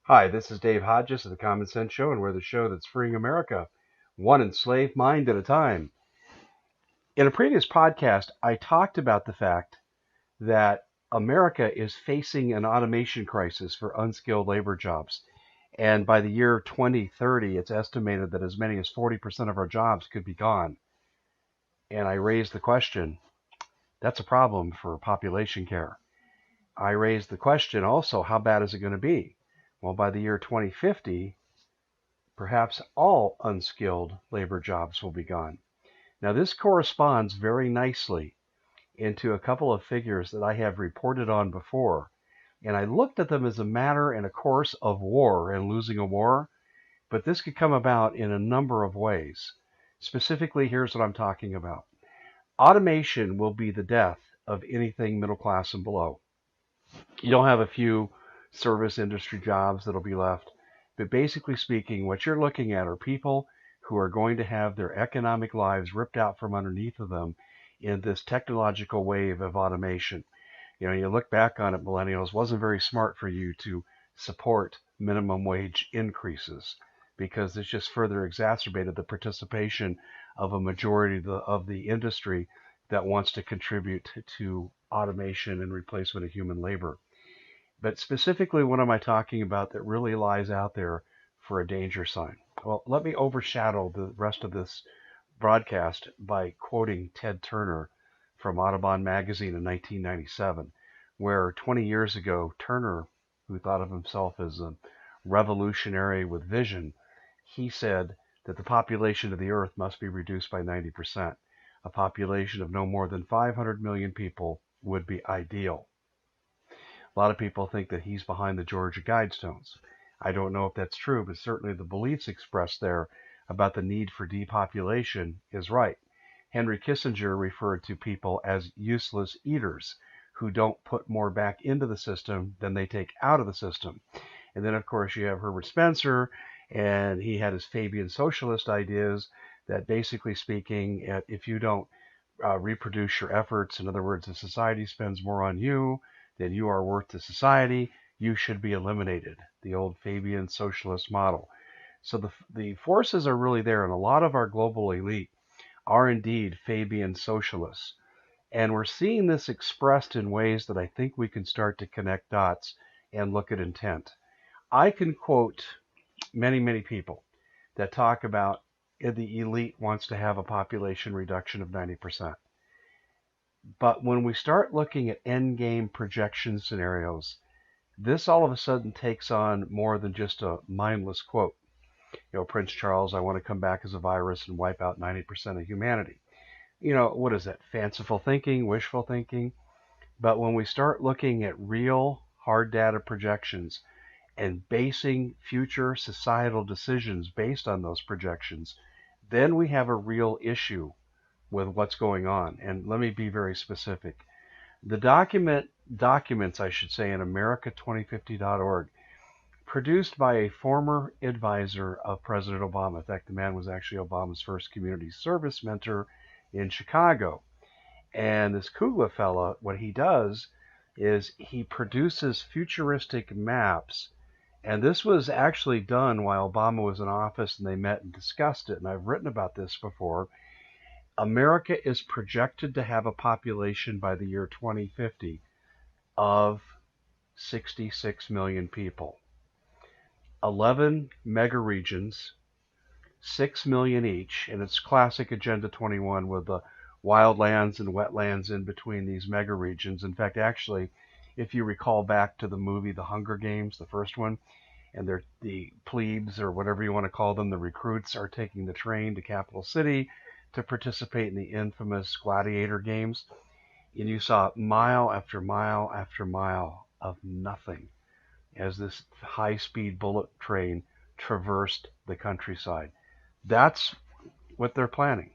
Hi, this is Dave Hodges of the Common Sense Show, and we're the show that's freeing America, one enslaved mind at a time. In a previous podcast, I talked about the fact that America is facing an automation crisis for unskilled labor jobs. And by the year 2030, it's estimated that as many as 40% of our jobs could be gone. And I raised the question, that's a problem for population care. I raised the question also, how bad is it going to be? Well, by the year 2050, perhaps all unskilled labor jobs will be gone. Now, this corresponds very nicely into a couple of figures that I have reported on before, and I looked at them as a matter and a course of war and losing a war, but this could come about in a number of ways. Specifically, here's what I'm talking about. Automation will be the death of anything middle class and below. You'll have a few service industry jobs that'll be left, but basically speaking, what you're looking at are people who are going to have their economic lives ripped out from underneath of them in this technological wave of automation. You know, you look back on it, millennials, wasn't very smart for you to support minimum wage increases because it's just further exacerbated the participation of a majority of the industry that wants to contribute to automation and replacement of human labor. But specifically, what am I talking about that really lies out there for a danger sign? Well, let me overshadow the rest of this broadcast by quoting Ted Turner from Audubon magazine in 1997, where 20 years ago, Turner, who thought of himself as a revolutionary with vision, he said that the population of the earth must be reduced by 90%. A population of no more than 500 million people would be ideal. A lot of people think that he's behind the Georgia Guidestones. I don't know if that's true, but certainly the beliefs expressed there about the need for depopulation is right. Henry Kissinger referred to people as useless eaters who don't put more back into the system than they take out of the system. And then, of course, you have Herbert Spencer, and he had his Fabian socialist ideas that basically speaking, if you don't reproduce your efforts, in other words, if society spends more on you than you are worth to society, you should be eliminated. The old Fabian socialist model. So the forces are really there, and a lot of our global elite are indeed Fabian socialists. And we're seeing this expressed in ways that I think we can start to connect dots and look at intent. I can quote many, many people that talk about the elite wants to have a population reduction of 90%. But when we start looking at end game projection scenarios, this all of a sudden takes on more than just a mindless quote. You know, Prince Charles, I want to come back as a virus and wipe out 90% of humanity. You know, what is that? Fanciful thinking, wishful thinking. But when we start looking at real hard data projections and basing future societal decisions based on those projections, then we have a real issue with what's going on. And let me be very specific. The documents, I should say, in America2050.org, produced by a former advisor of President Obama. In fact, the man was actually Obama's first community service mentor in Chicago. And this Kugler fella, what he does is he produces futuristic maps. And this was actually done while Obama was in office, and they met and discussed it. And I've written about this before. America is projected to have a population by the year 2050 of 66 million people. 11 mega regions, 6 million each, and it's classic Agenda 21 with the wildlands and wetlands in between these mega regions. In fact, actually, if you recall back to the movie The Hunger Games, the first one, and the plebes, or whatever you want to call them, the recruits, are taking the train to Capital City to participate in the infamous gladiator games. And you saw mile after mile after mile of nothing as this high-speed bullet train traversed the countryside. That's what they're planning.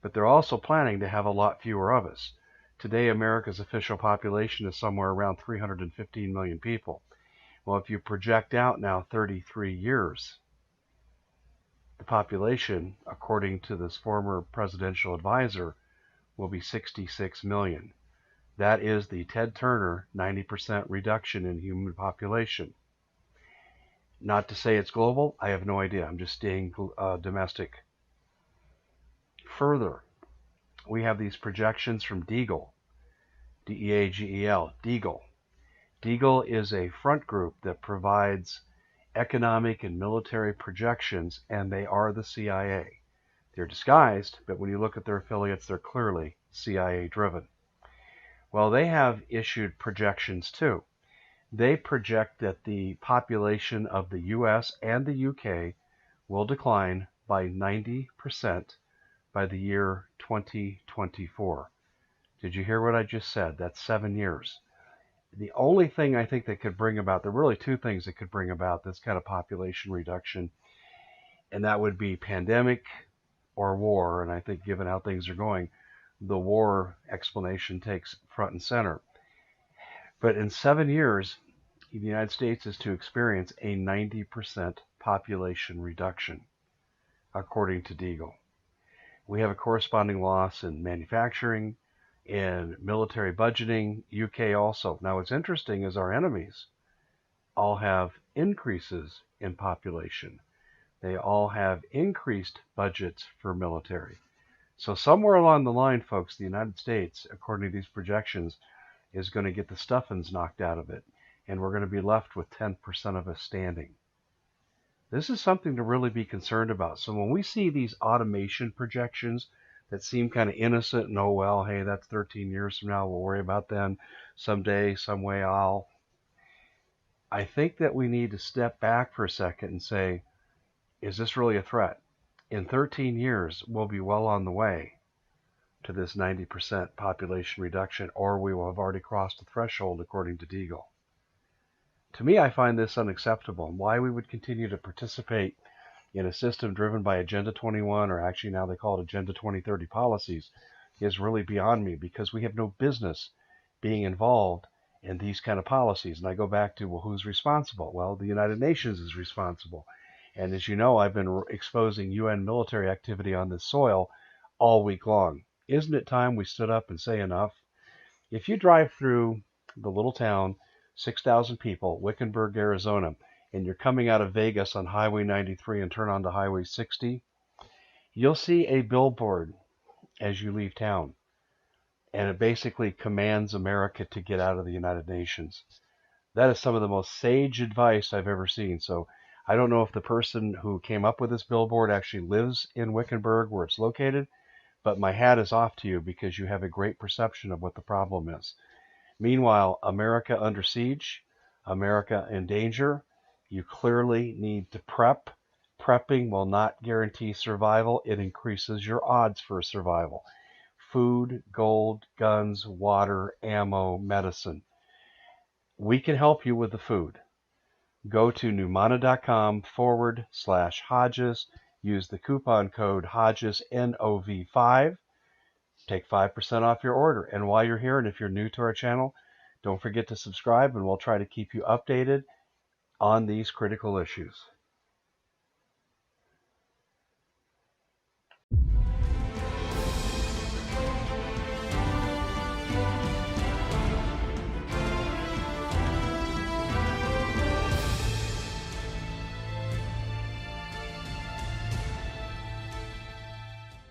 But they're also planning to have a lot fewer of us. Today, America's official population is somewhere around 315 million people. Well, if you project out now 33 years, the population, according to this former presidential advisor, will be 66 million. That is the Ted Turner 90% reduction in human population. Not to say it's global, I have no idea. I'm just staying domestic. Further, we have these projections from Deagle, D-E-A-G-E-L, Deagle. Deagle is a front group that provides economic and military projections, and they are the CIA. They're disguised, but when you look at their affiliates, they're clearly CIA driven. Well, they have issued projections too. They project that the population of the US and the UK will decline by 90% by the year 2024. Did you hear what I just said? That's 7 years. The only thing I think that could bring about, there are really two things that could bring about this kind of population reduction, and that would be pandemic or war. And I think given how things are going, the war explanation takes front and center. But in 7 years, the United States is to experience a 90% population reduction, according to Deagle. We have a corresponding loss in manufacturing, in military budgeting, UK also. Now what's interesting is our enemies all have increases in population. They all have increased budgets for military. So somewhere along the line, folks, the United States, according to these projections, is going to get the stuffings knocked out of it, and we're going to be left with 10% of us standing. This is something to really be concerned about. So when we see these automation projections that seem kind of innocent and, oh, well, hey, that's 13 years from now, we'll worry about then, someday, some way I think that we need to step back for a second and say, is this really a threat? In 13 years, we'll be well on the way to this 90% population reduction, or we will have already crossed the threshold, according to Deagle. To me, I find this unacceptable, and why we would continue to participate in a system driven by Agenda 21, or actually now they call it Agenda 2030 policies, is really beyond me, because we have no business being involved in these kind of policies. And I go back to, well, who's responsible? Well, the United Nations is responsible. And as you know, I've been exposing UN military activity on this soil all week long. Isn't it time we stood up and say enough? If you drive through the little town, 6,000 people, Wickenburg, Arizona, and you're coming out of Vegas on Highway 93 and turn onto Highway 60, you'll see a billboard as you leave town. And it basically commands America to get out of the United Nations. That is some of the most sage advice I've ever seen. So I don't know if the person who came up with this billboard actually lives in Wickenburg, where it's located, but my hat is off to you, because you have a great perception of what the problem is. Meanwhile, America under siege, America in danger. You clearly need to prep. Prepping will not guarantee survival. It increases your odds for survival. Food, gold, guns, water, ammo, medicine. We can help you with the food. Go to Numana.com/Hodges. Use the coupon code Hodges, NOV5. Take 5% off your order. And while you're here, and if you're new to our channel, don't forget to subscribe, and we'll try to keep you updated on these critical issues.